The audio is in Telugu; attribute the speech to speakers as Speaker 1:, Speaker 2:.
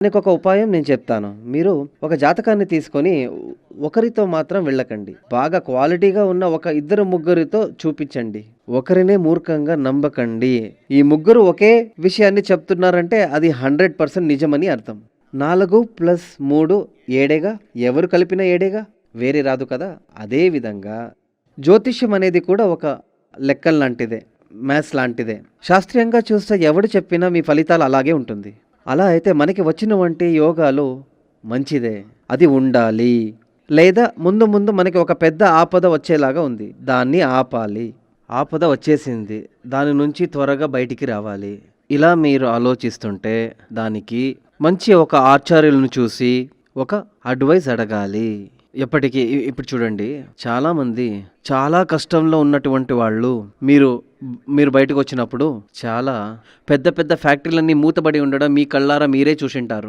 Speaker 1: దానికొక ఉపాయం నేను చెప్తాను. మీరు ఒక జాతకాన్ని తీసుకొని ఒకరితో మాత్రం వెళ్ళకండి. బాగా క్వాలిటీగా ఉన్న ఒక ఇద్దరు, ముగ్గురితో చూపించండి. ఒకరినే మూర్ఖంగా నమ్మకండి. ఈ ముగ్గురు ఒకే విషయాన్ని చెప్తున్నారంటే అది 100% నిజమని అర్థం. 4+3 ఏడేగా. ఎవరు కలిపిన ఏడేగా. వేరే రాదు కదా! అదే విధంగా జ్యోతిష్యం అనేది కూడా ఒక లెక్కల్లాంటిదే. మ్యాథ్స్ లాంటిదే. శాస్త్రీయంగా చూస్తే ఎవడు చెప్పినా మీ ఫలితాలు అలాగే ఉంటుంది. అలా అయితే మనకి వచ్చినవంటి యోగాలు మంచిదే. అది ఉండాలి. లేదా ముందు ముందు మనకి ఒక పెద్ద ఆపద వచ్చేలాగా ఉంది. దాన్ని ఆపాలి. ఆపద వచ్చేసింది. దాని నుంచి త్వరగా బయటికి రావాలి. ఇలా మీరు ఆలోచిస్తుంటే దానికి మంచి ఒక ఆచార్యులను చూసి ఒక అడ్వైస్ అడగాలి. ఎప్పటికీ ఇప్పుడు చూడండి, చాలామంది చాలా కష్టంలో ఉన్నటువంటి వాళ్ళు మీరు బయటకు వచ్చినప్పుడు చాలా పెద్ద పెద్ద ఫ్యాక్టరీలన్నీ మూతబడి ఉండడం మీ కళ్ళారా మీరే చూసింటారు.